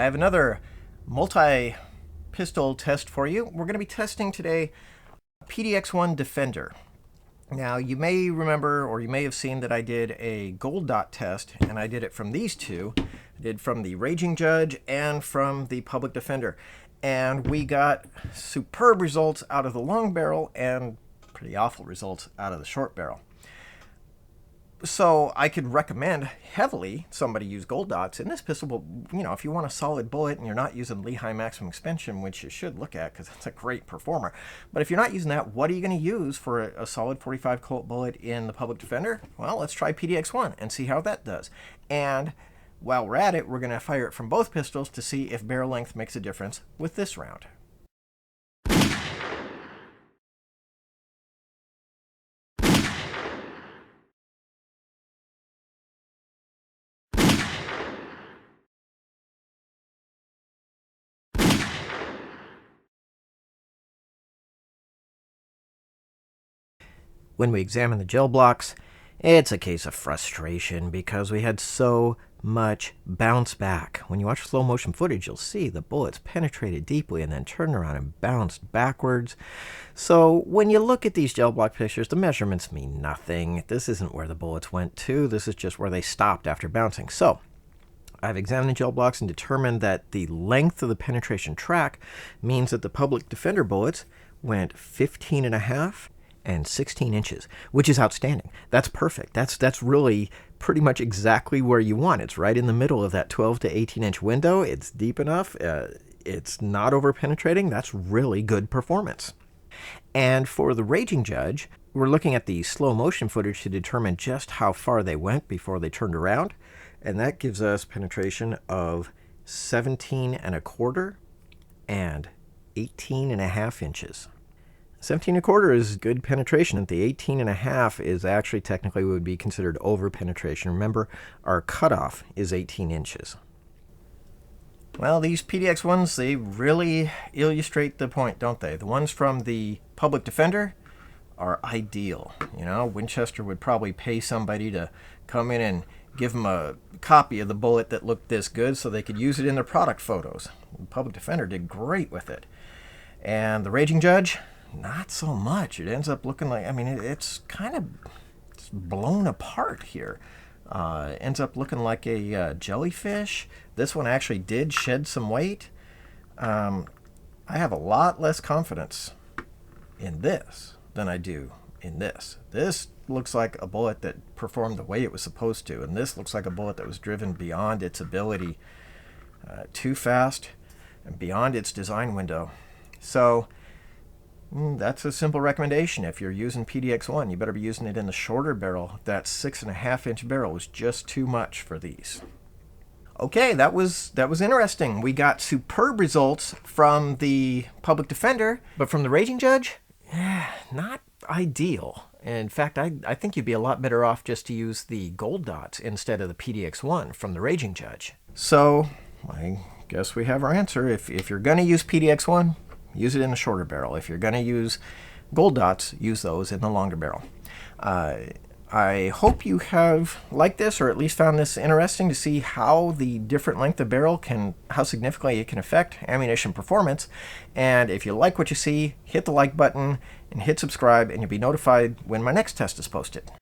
I have another multi-pistol test for you. We're going to be testing today PDX1 Defender. Now, you may remember, or you may have seen that I did a gold dot test, and I did it from these two. I did from the Raging Judge and from the Public Defender. And we got superb results out of the long barrel and pretty awful results out of the short barrel. So I could recommend heavily somebody use gold dots in this pistol, but if you want a solid bullet and you're not using Lehigh maximum expansion, which you should look at because it's a great performer. But if you're not using that, what are you going to use for a solid 45 Colt bullet in the Public Defender? Well, let's try PDX1 and see how that does. And while we're at it, we're going to fire it from both pistols to see if barrel length makes a difference with this round. When we examine the gel blocks, it's a case of frustration because we had so much bounce back. When you watch slow motion footage, you'll see the bullets penetrated deeply and then turned around and bounced backwards. So when you look at these gel block pictures, the measurements mean nothing. This isn't where the bullets went to. This is just where they stopped after bouncing. So I've examined the gel blocks and determined that the length of the penetration track means that the Public Defender bullets went 15.5 and 16 inches, which is outstanding. That's perfect. That's really pretty much exactly where you want. It's right in the middle of that 12 to 18 inch window. It's deep enough. It's not over penetrating. That's really good performance. And for the Raging Judge, we're looking at the slow motion footage to determine just how far they went before they turned around. And that gives us penetration of 17.25 and 18.5 inches. 17.25 is good penetration, and the 18.5 is actually technically would be considered over penetration. Remember, our cutoff is 18 inches. Well, these PDX ones, they really illustrate the point, don't they? The ones from the Public Defender are ideal. Winchester would probably pay somebody to come in and give them a copy of the bullet that looked this good so they could use it in their product photos. The Public Defender did great with it. And the Raging Judge, not so much. It ends up looking like, it's kind of blown apart here. It ends up looking like a jellyfish. This one actually did shed some weight. I have a lot less confidence in this than I do in this. This looks like a bullet that performed the way it was supposed to, and this looks like a bullet that was driven beyond its ability, too fast and beyond its design window. So that's a simple recommendation. If you're using PDX1, you better be using it in the shorter barrel. That 6.5 inch barrel was just too much for these. Okay, that was interesting. We got superb results from the Public Defender, but from the Raging Judge, not ideal. In fact, I think you'd be a lot better off just to use the gold dots instead of the PDX1 from the Raging Judge. So I guess we have our answer. If you're going to use PDX1, use it in the shorter barrel. If you're going to use gold dots, use those in the longer barrel. I hope you have liked this, or at least found this interesting to see how the different length of barrel how significantly it can affect ammunition performance. And if you like what you see, hit the like button and hit subscribe, and you'll be notified when my next test is posted.